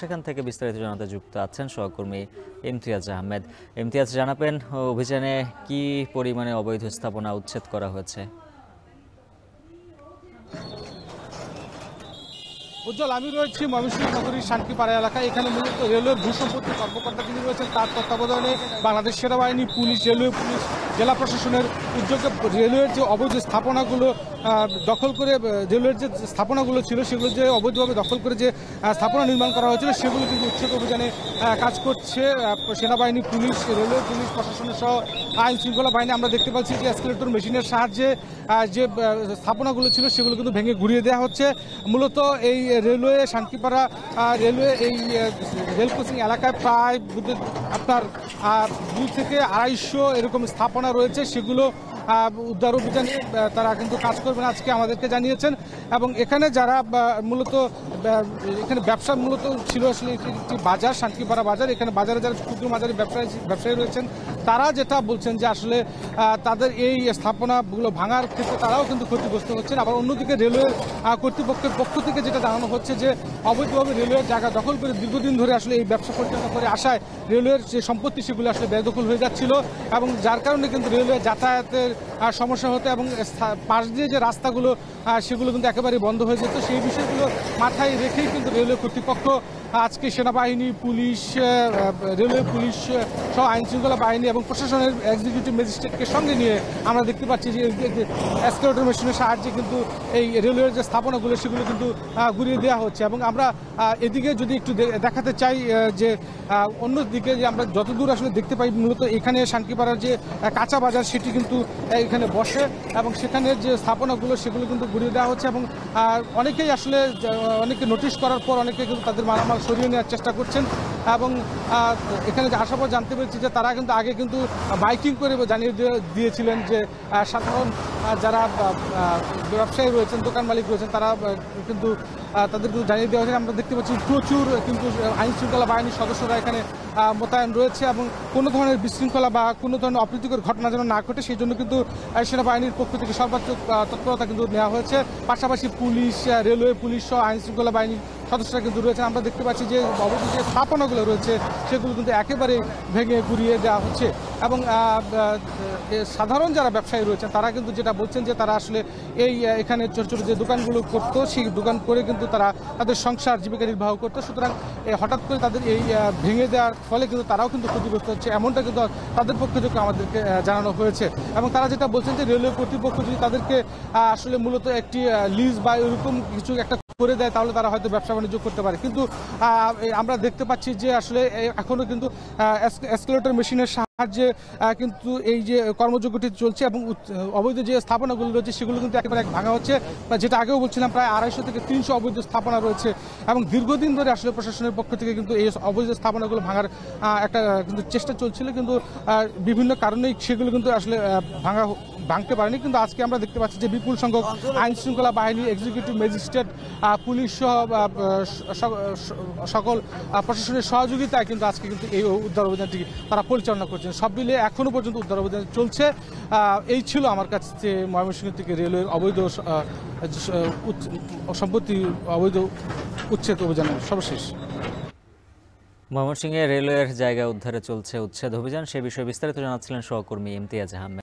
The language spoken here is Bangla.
সেখান থেকে বিস্তারিত জানাতে যুক্ত আছেন সহকর্মী ইমতিয়াজ আহমেদ। ইমতিয়াজ, জানাবেন অভিযানে কি পরিমাণে অবৈধ স্থাপনা উচ্ছেদ করা হয়েছে? উজ্জ্বল, আমি রয়েছি ময়মনসিংহ নগরীর শান্তিপাড়া এলাকায়। এখানে মূলত রেলওয়ের ভূসম্পত্তি কর্মকর্তা যিনি রয়েছেন তার তত্ত্বাবধানে বাংলাদেশ সেনাবাহিনী, পুলিশ, রেলওয়ে পুলিশ, জেলা প্রশাসনের উদ্যোগে রেলওয়ের যে অবৈধ স্থাপনাগুলো দখল করে, রেলওয়ের যে স্থাপনাগুলো ছিল সেগুলো যে অবৈধভাবে দখল করে যে স্থাপনা নির্মাণ করা হয়েছিল সেগুলো কিন্তু উচ্ছেদ অভিযানে কাজ করছে সেনাবাহিনী, পুলিশ, রেলওয়ে পুলিশ, প্রশাসনের সহ আইন শৃঙ্খলা বাহিনী। আমরা দেখতে পাচ্ছি যে এসকেলেটর মেশিনের সাহায্যে যে স্থাপনাগুলো ছিল সেগুলো কিন্তু ভেঙে ঘুরিয়ে দেওয়া হচ্ছে। মূলত এই রেলওয়ে শান্তিপাড়া রেলওয়ে এই রেল ক্রসিং এলাকায় প্রায় আপনার 2 থেকে 250 এরকম স্থাপনা রয়েছে, সেগুলো উদ্ধার অভিযানে তারা কিন্তু কাজ করবেন আজকে আমাদেরকে জানিয়েছেন। এবং এখানে যারা মূলত এখানে ব্যবসা মূলত ছিল আসলে একটি বাজার, শান্তিপাড়া বাজার। এখানে বাজারে যারা ক্ষুদ্র মাঝারি ব্যবসায়ী রয়েছেন তারা যেটা বলছেন যে আসলে তাদের এই স্থাপনাগুলো ভাঙার ক্ষেত্রে তারাও কিন্তু ক্ষতিগ্রস্ত হচ্ছেন। আবার অন্যদিকে রেলওয়ের কর্তৃপক্ষের পক্ষ থেকে যেটা জানানো হচ্ছে যে অবৈধভাবে রেলওয়ের জায়গা দখল করে দীর্ঘদিন ধরে আসলে এই ব্যবসা পরিচালনা করে আসায় রেলওয়ের যে সম্পত্তি সেগুলো আসলে বেদখল হয়ে যাচ্ছিল এবং যার কারণে কিন্তু রেলওয়ে যাতায়াতের সমস্যা হতো এবং পাশ দিয়ে যে রাস্তাগুলো সেগুলো কিন্তু একেবারেই বন্ধ হয়ে যেত। সেই বিষয়গুলো মাথায় রেখেই কিন্তু রেলওয়ে কর্তৃপক্ষ আজকে সেনাবাহিনী, পুলিশ, রেলওয়ে পুলিশ সহ আইন শৃঙ্খলা বাহিনী এবং প্রশাসনের এক্সিকিউটিভ ম্যাজিস্ট্রেটকে সঙ্গে নিয়ে আমরা দেখতে পাচ্ছি যে এসকেলেটর মেশিনের সাহায্যে কিন্তু এই রেলওয়ের যে স্থাপনাগুলো সেগুলো কিন্তু ঘুরিয়ে দেওয়া হচ্ছে। এবং আমরা এদিকে যদি একটু দেখাতে চাই যে অন্যদিকে যে আমরা যতদূর আসলে দেখতে পাই মূলত এখানে শান্তিপাড়ার যে কাঁচা বাজার সেটি কিন্তু এখানে বসে এবং সেখানে যে স্থাপনাগুলো সেগুলো কিন্তু ঘুরিয়ে দেওয়া হচ্ছে। এবং অনেকেই আসলে অনেকে নোটিশ করার পর অনেকে কিন্তু তাদের মালামাল সরিয়ে নেওয়ার চেষ্টা করছেন। এবং এখানে আসার পর জানতে পেরেছি যে তারা কিন্তু আগে কিন্তু বাইকিং করে জানিয়ে দিয়েছিলেন যে সাধারণ যারা ব্যবসায়ী রয়েছেন, দোকান মালিক রয়েছেন, তারা কিন্তু তাদের কিন্তু জানিয়ে দেওয়া হয়েছে। আমরা দেখতে পাচ্ছি প্রচুর কিন্তু আইন শৃঙ্খলা বাহিনীর সদস্যরা এখানে মোতায়েন রয়েছে এবং কোনো ধরনের বিশৃঙ্খলা বা কোনো ধরনের অপ্রীতিকর ঘটনা যেন না ঘটে সেই জন্য কিন্তু সেনাবাহিনীর পক্ষ থেকে সর্বাত্মক তৎপরতা কিন্তু নেওয়া হয়েছে। পাশাপাশি পুলিশ, রেলওয়ে পুলিশ সহ আইন শৃঙ্খলা বাহিনীর সদস্যরা কিন্তু রয়েছেন। আমরা দেখতে পাচ্ছি যে অবৈধ যে স্থাপনাগুলো রয়েছে সেগুলো কিন্তু একেবারে ভেঙে ঘুরিয়ে দেওয়া হচ্ছে। এবং সাধারণ যারা ব্যবসায়ী রয়েছেন তারা কিন্তু যেটা বলছেন যে তারা আসলে এই এখানে ছোট ছোট যে দোকানগুলো করতো সেই দোকান করে কিন্তু তারা তাদের সংসার জীবিকা নির্বাহ করতো। সুতরাং হঠাৎ করে তাদের এই ভেঙে দেওয়ার ফলে কিন্তু তারাও কিন্তু ক্ষতিগ্রস্ত হচ্ছে, এমনটা কিন্তু তাদের পক্ষ থেকে আমাদেরকে জানানো হয়েছে। এবং তারা যেটা বলছেন যে রেলওয়ে কর্তৃপক্ষ যদি তাদেরকে আসলে মূলত একটি লিজ বা এরকম কিছু একটা করে দেয় তাহলে তারা হয়তো ব্যবসা বাণিজ্য করতে পারে। কিন্তু আমরা দেখতে পাচ্ছি যে আসলে এখনো কিন্তু এসকেলেটর মেশিনের সাহায্যে কিন্তু এই যে কর্মযোগ্যটি চলছে এবং অবৈধ যে স্থাপনাগুলো রয়েছে সেগুলো কিন্তু একেবারে ভাঙা হচ্ছে। যেটা আগেও বলছিলাম প্রায় 250 থেকে 300 অবৈধ স্থাপনা রয়েছে এবং দীর্ঘদিন ধরে আসলে প্রশাসনের পক্ষ থেকে কিন্তু এই অবৈধ স্থাপনাগুলো ভাঙার একটা কিন্তু চেষ্টা চলছিল, কিন্তু বিভিন্ন কারণেই সেগুলো কিন্তু আসলে ভাঙতে পারেনি। কিন্তু আজকে আমরা দেখতে পাচ্ছি যে বিপুল সংখ্যক আইন শৃঙ্খলা বাহিনী, এক্সিকিউটিভ ম্যাজিস্ট্রেট, পুলিশ সহ সকল প্রশাসনের সহযোগিতায় কিন্তু আজকে কিন্তু এই উদ্ধার অভিযানটি তারা পরিচালনা করছেন। সব মিলিয়ে এখনো পর্যন্ত উদ্ধার অভিযান চলছে। এই ছিল আমার কাছে ময়মনসিংহ থেকে রেলওয়ের অবৈধ সম্পত্তি অবৈধ উচ্ছেদ অভিযানের সর্বশেষ। ময়মনসিংহে রেলওয়ের জায়গা উদ্ধারে চলছে উচ্ছেদ অভিযান, সে বিষয়ে বিস্তারিত জানাচ্ছিলেন সহকর্মী ইমতিয়াজ আহমেদ।